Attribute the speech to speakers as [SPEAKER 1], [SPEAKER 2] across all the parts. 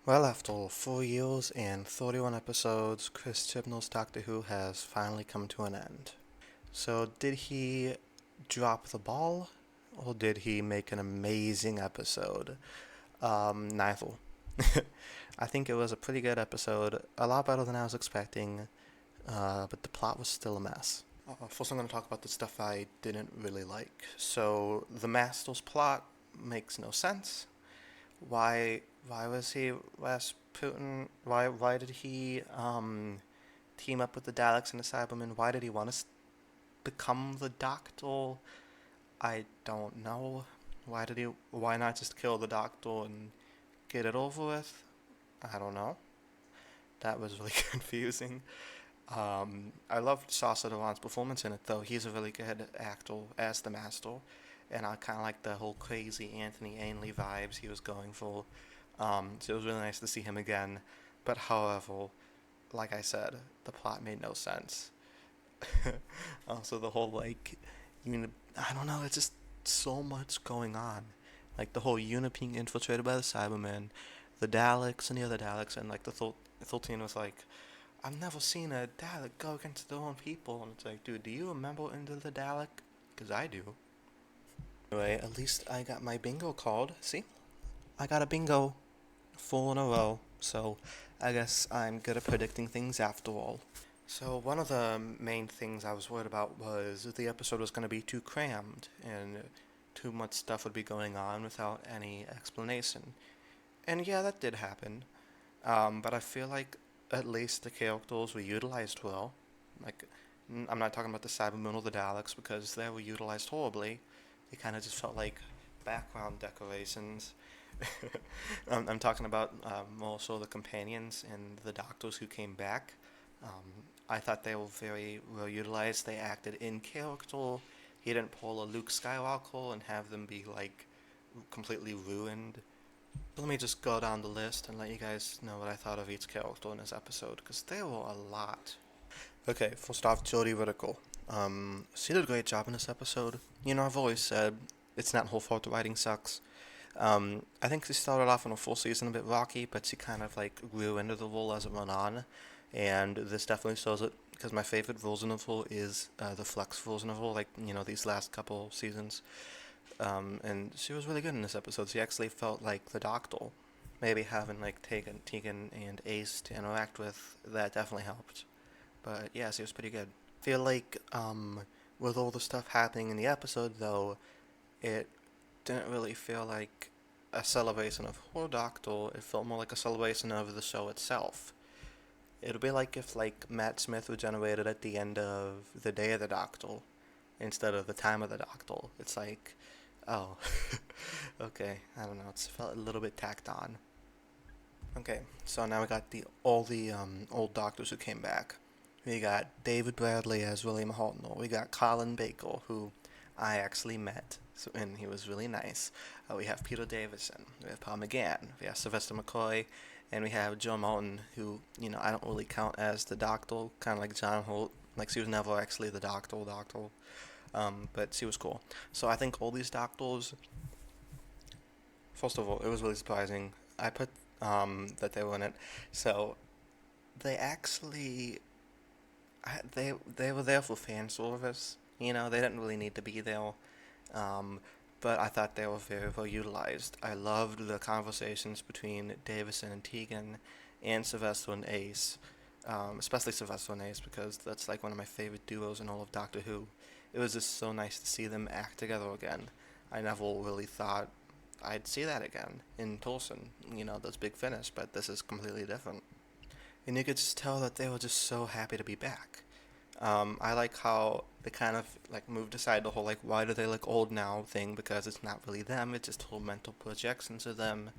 [SPEAKER 1] Well, after 4 years and 31 episodes, Chris Chibnall's Doctor Who has finally come to an end. So, did he drop the ball, or did he make an amazing episode? Neither. I think it was a pretty good episode, a lot better than I was expecting, but the plot was still a mess. First, I'm going to talk about the stuff I didn't really like. So, the Master's plot makes no sense. Why was he Rasputin? Why did he team up with the Daleks and the Cybermen? Why did he want to become the Doctor? I don't know. Why not just kill the Doctor and get it over with? I don't know. That was really confusing. I loved Sacha Dhawan's performance in it, though. He's a really good actor as the Master, and I kind of like the whole crazy Anthony Ainley vibes he was going for. So it was really nice to see him again. But however, like I said, the plot made no sense. Also, the whole I don't know, it's just so much going on. Like the whole unit being infiltrated by the Cybermen, the Daleks and the other Daleks, and like the 13 was like, I've never seen a Dalek go against their own people. And it's like, dude, do you remember Into the Dalek? Because I do. Anyway, at least I got my bingo called. See? I got a bingo. 4 in a row. So I guess I'm good at predicting things after all. So one of the main things I was worried about was the episode was going to be too crammed and too much stuff would be going on without any explanation. And yeah, that did happen. But I feel like at least the characters were utilized well. Like, I'm not talking about the Cybermen or the Daleks because they were utilized horribly. They kind of just felt like background decorations. I'm talking about more so the companions and the doctors who came back. I thought they were very well utilized. They acted in character. He didn't pull a Luke Skywalker and have them be like completely ruined. Let me just go down the list and let you guys know what I thought of each character in this episode, because there were a lot. Okay, first off, Jodie Whittaker. She did a great job in this episode. You know, I've always said it's not her fault the writing sucks. I think she started off in her full season a bit rocky, but she kind of like grew into the role as it went on, and this definitely shows it. Because my favorite version of her is the Flex version of her, like these last couple seasons. And she was really good in this episode. She actually felt like the Doctor. Maybe having like Tegan and Ace to interact with, that definitely helped. But yeah, she was pretty good. Feel like with all the stuff happening in the episode, though, it didn't really feel like a celebration of her Doctor. It felt more like a celebration of the show itself. It would be like if like Matt Smith regenerated at the end of the Day of the Doctor instead of the Time of the Doctor. It's like, oh, okay. I don't know. It felt a little bit tacked on. Okay, so now we got the all the old doctors who came back. We got David Bradley as William Hartnell. We got Colin Baker, who I actually met, and he was really nice. We have Peter Davison. We have Paul McGann. We have Sylvester McCoy, and we have Joe Martin, who I don't really count as the Doctor, kind of like John Holt. Like she was never actually the Doctor. But she was cool. So I think all these Doctors. First of all, it was really surprising. I put that they were in it. So they actually they were there for fan service. They didn't really need to be there. Um, but I thought they were very well utilized. I loved the conversations between Davison and Tegan, and Sylvester and Ace. Especially Sylvester and Ace because that's like one of my favorite duos in all of Doctor Who. It was just so nice to see them act together again. I never really thought I'd see that again in Tolson. Those big finish, but this is completely different. And you could just tell that they were just so happy to be back. I like how they kind of like moved aside the whole like why do they look old now thing because it's not really them. It's just whole mental projections of them.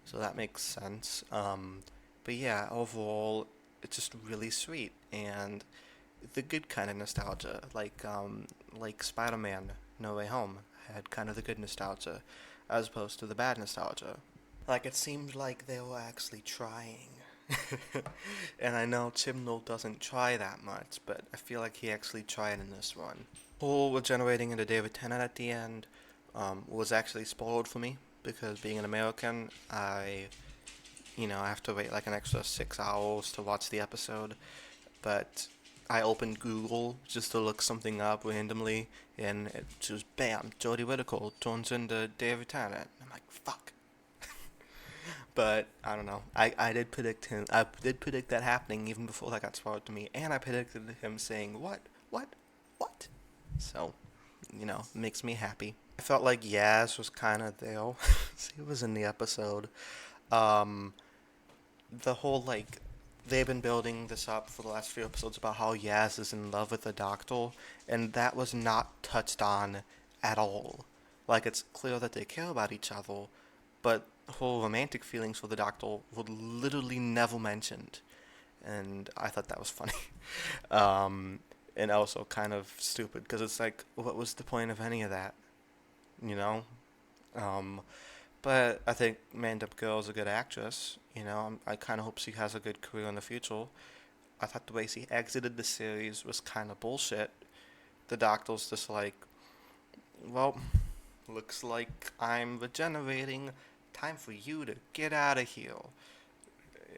[SPEAKER 1] So that makes sense. But yeah, overall, it's just really sweet and the good kind of nostalgia, like Spider-Man: No Way Home had kind of the good nostalgia, as opposed to the bad nostalgia. Like it seemed like they were actually trying. And I know Chibnall doesn't try that much, but I feel like he actually tried in this one. Paul was generating into David Tennant at the end was actually spoiled for me because being an American, I I have to wait like an extra 6 hours to watch the episode. But I opened Google just to look something up randomly, and it just bam, Jodie Whittaker turns into David Tennant. I'm like, fuck. But I don't know. I did predict him. I did predict that happening even before that got spoiled to me, and I predicted him saying what, what. So, makes me happy. I felt like Yaz was kind of there. He was in the episode. Um, the whole like they've been building this up for the last few episodes about how Yaz is in love with the doctor, and that was not touched on at all. Like it's clear that they care about each other, but her romantic feelings for the doctor were literally never mentioned, and I thought that was funny, and also kind of stupid because it's like, what was the point of any of that, you know? Um, but I think Amanda Girl is a good actress. I kind of hope she has a good career in the future. I thought the way she exited the series was kind of bullshit. The doctor's just like, well, looks like I'm regenerating. Time for you to get out of here.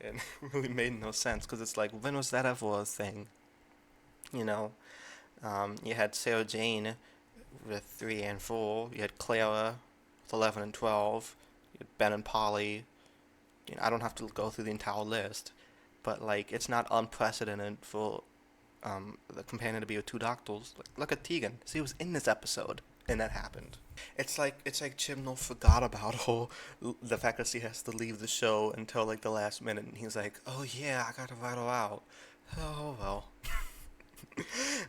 [SPEAKER 1] And it really made no sense because it's like, when was that ever a thing? You know, you had Sarah Jane with 3 and 4. You had Clara with 11 and 12. You had Ben and Polly. I don't have to go through the entire list, but like it's not unprecedented for the companion to be with 2 doctors. Like, look at Tegan. She was in this episode, and that happened. It's like Chibnall forgot about the fact that she has to leave the show until like the last minute, and he's like, "Oh yeah, I gotta write her out." Oh well.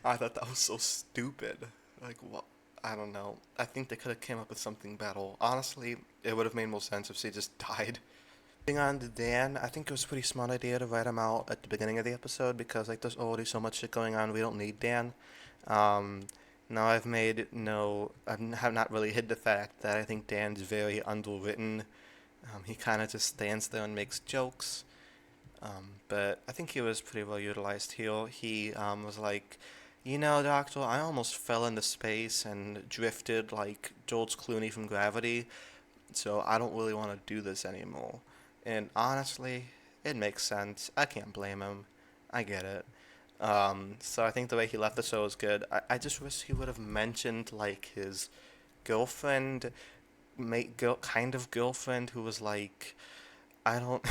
[SPEAKER 1] I thought that was so stupid. Like what? I don't know. I think they could have came up with something better. Honestly, it would have made more sense if she just died. Moving on to Dan, I think it was a pretty smart idea to write him out at the beginning of the episode because like there's already so much shit going on. We don't need Dan. Um, Now have not really hid the fact that I think Dan's very underwritten. He kind of just stands there and makes jokes. But I think he was pretty well utilized here. He was like, Doctor, I almost fell into space and drifted like George Clooney from Gravity, so I don't really want to do this anymore. And honestly, it makes sense. I can't blame him. I get it. So I think the way he left the show is good. I just wish he would have mentioned like his girlfriend, kind of girlfriend who was like, I don't,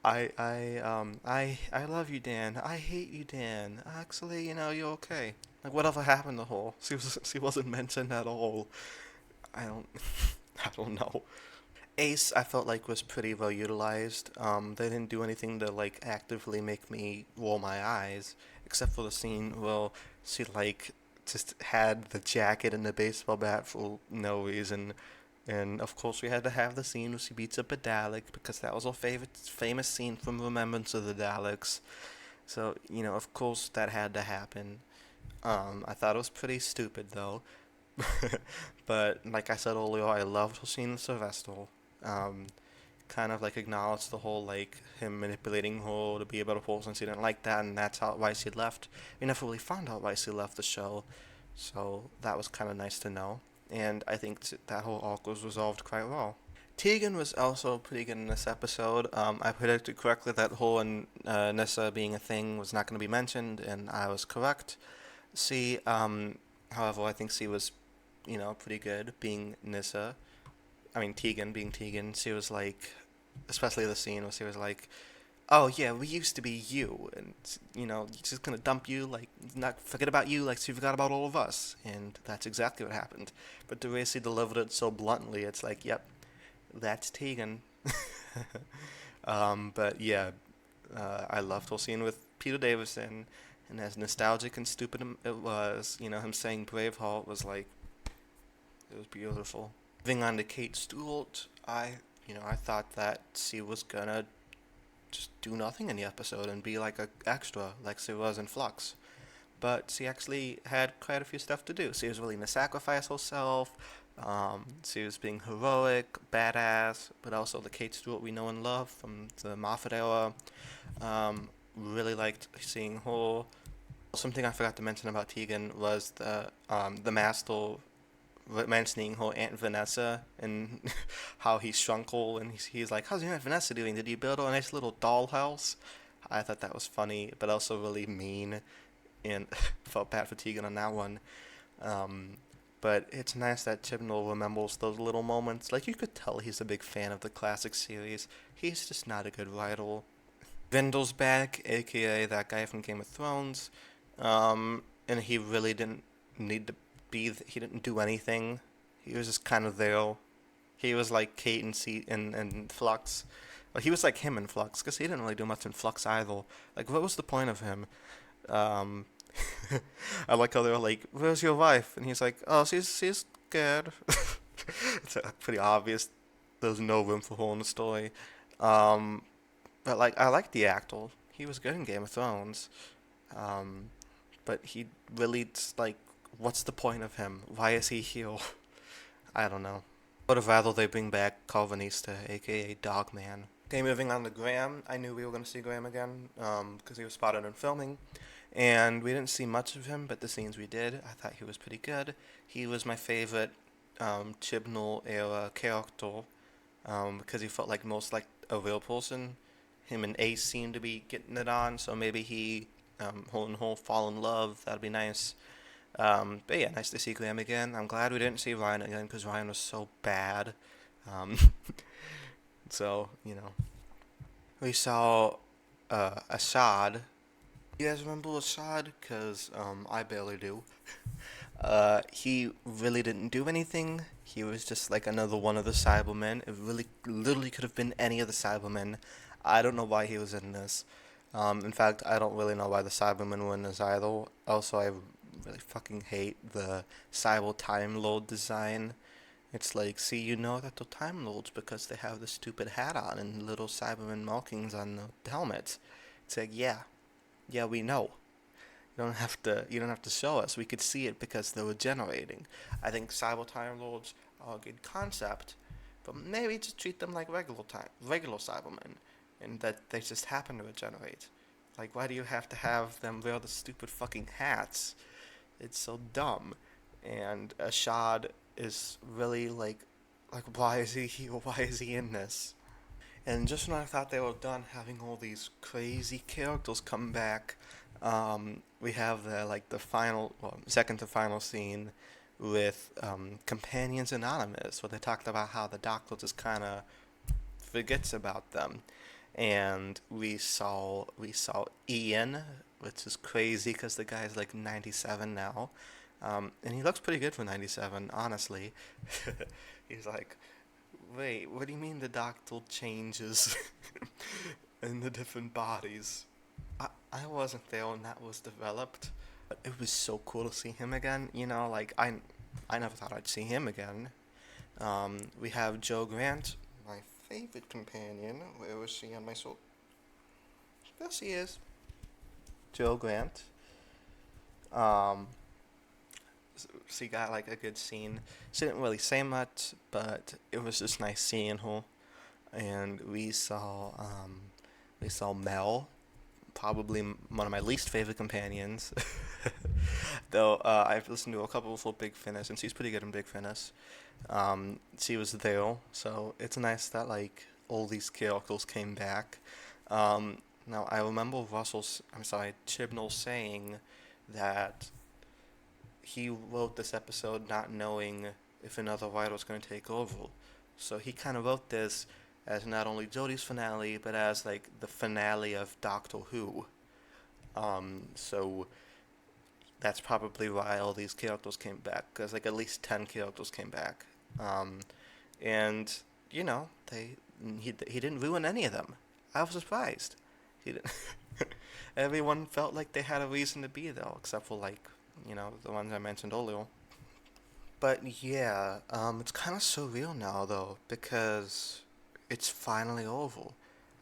[SPEAKER 1] I love you, Dan. I hate you, Dan. Actually, you're okay. Like whatever happened to her? She wasn't mentioned at all. I don't, I don't know. Ace, I felt like was pretty well utilized. They didn't do anything to like actively make me roll my eyes, except for the scene where she like just had the jacket and the baseball bat for no reason, and of course we had to have the scene where she beats up a Dalek because that was our favorite famous scene from Remembrance of the Daleks. So of course that had to happen. I thought it was pretty stupid though. But like I said earlier, I loved her scene with Sylvester. Um, Kind of like acknowledged the whole like him manipulating her to be a better person. She didn't like that, and that's why she left. We never really found out why she left the show, so that was kind of nice to know. And I think that whole arc was resolved quite well. Tegan was also pretty good in this episode. I predicted correctly that her and Nissa being a thing was not going to be mentioned, and I was correct. She, however, I think she was, pretty good being Nissa. I mean, Tegan being Tegan. She was like, especially the scene where she was like, "Oh yeah, we used to be you, and just gonna dump you, like not forget about you, like she forgot about all of us." And that's exactly what happened. But the way she delivered it so bluntly, it's like, "Yep, that's Tegan." But yeah, I loved her scene with Peter Davison, and as nostalgic and stupid it was, him saying Braveheart was like, it was beautiful. Moving on to Kate Stewart, I thought that she was gonna just do nothing in the episode and be like a extra, like she was in Flux. But she actually had quite a few stuff to do. She was willing to sacrifice herself. She was being heroic, badass, but also the Kate Stewart we know and love from the Moffat era. Really liked seeing her. Something I forgot to mention about Tegan was the master mentioning her Aunt Vanessa and how he shrunk her, and he's like, "How's your Aunt Vanessa doing? Did you build her a nice little dollhouse?" I thought that was funny, but also really mean, and felt bad for Tegan on that one. Um, but it's nice that Chibnall remembers those little moments. Like, you could tell he's a big fan of the classic series. He's just not a good writer. Vendel's back, aka that guy from Game of Thrones. And he really didn't need to he didn't do anything. He was just kind of there. He was like Kate and Flux. Well, he was like him in Flux, because he didn't really do much in Flux either. Like, what was the point of him? Um, I like how they were like, "Where's your wife?" And he's like, "Oh, she's scared." It's pretty obvious. There's no room for her in the story. Um, but like, I like the actor. He was good in Game of Thrones. Um, but he really like, what's the point of him? Why is he here? I don't know. Would have rather they bring back Calvinista, aka Dogman. Okay, moving on to Graham. I knew we were going to see Graham again, because he was spotted in filming. And we didn't see much of him, but the scenes we did, I thought he was pretty good. He was my favorite Chibnall era character, because he felt like most like a real person. Him and Ace seemed to be getting it on, so maybe her and her fall in love. That'd be nice. But yeah, nice to see Graham again. I'm glad we didn't see Ryan again because Ryan was so bad. Um, so, we saw Assad. You guys remember Assad? Because I barely do. He really didn't do anything. He was just like another one of the Cybermen. It really, literally could have been any of the Cybermen. I don't know why he was in this. In fact, I don't really know why the Cybermen were in this either. Also, I really fucking hate the Cyber Time Lord design. It's like, see, you know that they're Time Lords because they have the stupid hat on and little Cyberman markings on the helmets. It's like, yeah, we know. You don't have to show us. We could see it because they were generating. I think Cyber Time Lords are a good concept, but maybe just treat them like regular Cybermen, and that they just happen to regenerate. Like, why do you have to have them wear the stupid fucking hats? It's so dumb. And Ashad is really like why is he here? Why is he in this? And just when I thought they were done having all these crazy characters come back, we have the final, well, second to final scene with Companions Anonymous, where they talked about how the Doctor just kind of forgets about them, and we saw Ian, which is crazy because the guy's like 97 now, and he looks pretty good for 97, honestly. He's like, wait, what do you mean the Doctor changes in the different bodies? I wasn't there when that was developed, but it was so cool to see him again. Like I never thought I'd see him again. We have Jo Grant, my favorite companion. Where was she on my soul? There she is. Jo Grant. Um, she got like a good scene. She didn't really say much, but it was just nice seeing her. And we saw Mel, probably one of my least favorite companions. Though I've listened to a couple for Big Finish, and she's pretty good in Big Finish. She was there, so it's nice that like all these characters came back. Now I remember Chibnall saying that he wrote this episode not knowing if another writer was going to take over. So he kind of wrote this as not only Jodie's finale, but as like the finale of Doctor Who. So that's probably why all these characters came back, because like at least 10 characters came back. Um, and he didn't ruin any of them. I was surprised. He didn't. Everyone felt like they had a reason to be there, except for like the ones I mentioned earlier. But yeah, it's kind of surreal now though, because it's finally over.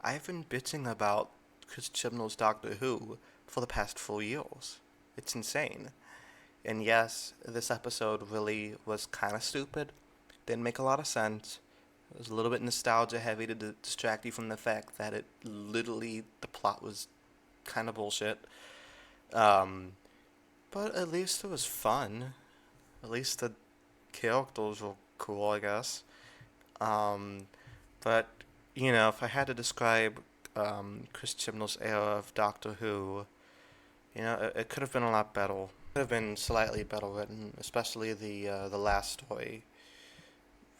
[SPEAKER 1] I've been bitching about Chris Chibnall's Doctor Who for the past 4 years. It's insane. And yes, this episode really was kind of stupid. Didn't make a lot of sense. It was a little bit nostalgia heavy to distract you from the fact that the plot was kind of bullshit. Um, but at least it was fun. At least the characters were cool, I guess. Um, but you know, if I had to describe Chris Chibnall's era of Doctor Who, you know, it could have been a lot better. It could have been slightly better written, especially the last story.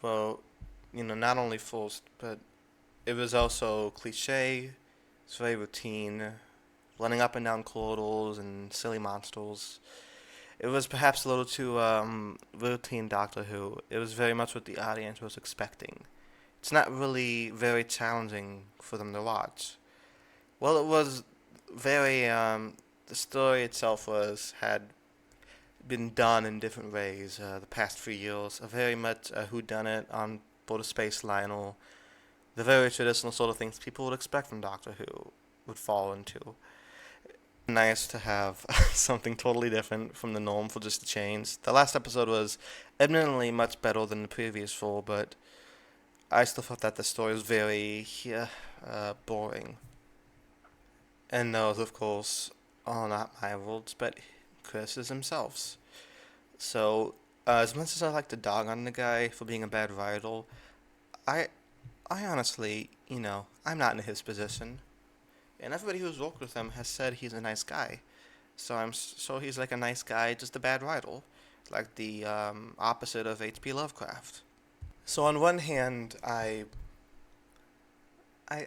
[SPEAKER 1] Well, you know, not only forced, but it was also cliche. It's very routine, running up and down corridors and silly monsters. It was perhaps a little too routine Doctor Who. It was very much what the audience was expecting. It's not really very challenging for them to watch. Well, it was very. The story itself had been done in different ways the past few years. A very much a whodunit on board a space liner. The very traditional sort of things people would expect from Doctor Who would fall into. Nice to have something totally different from the norm for just a change. The last episode was eminently much better than the previous four, but I still thought that the story was very boring. And those, of course, are not my words, but Chris's himself's. So, as much as I like to dog on the guy for being a bad writer, I, I honestly, you know, I'm not in his position. And everybody who's worked with him has said he's a nice guy. So he's like a nice guy, just a bad writer, like the opposite of H.P. Lovecraft. So on one hand, I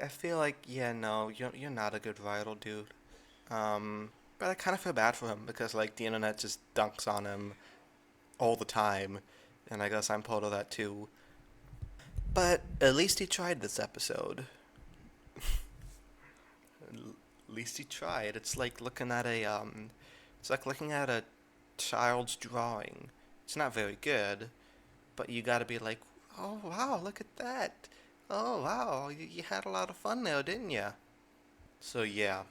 [SPEAKER 1] feel like yeah no you're not a good writer, dude. But I kind of feel bad for him because like the internet just dunks on him all the time, and I guess I'm part of that too. But at least he tried this episode. At least he tried. It's like looking at a child's drawing. It's not very good, but you gotta be like, oh wow, look at that. Oh wow, you had a lot of fun there, didn't you? So yeah,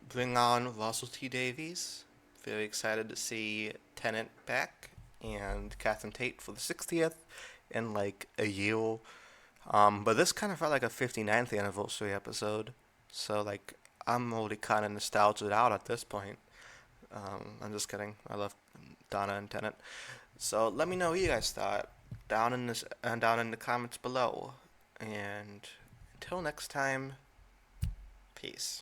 [SPEAKER 1] bring on Russell T Davies. Very excited to see Tennant back and Catherine Tate for the 60th in like a year. But this kind of felt like a 59th anniversary episode. So like I'm already kind of nostalgic out at this point. I'm just kidding. I love Donna and Tennant. So let me know what you guys thought down in the comments below. And until next time, peace.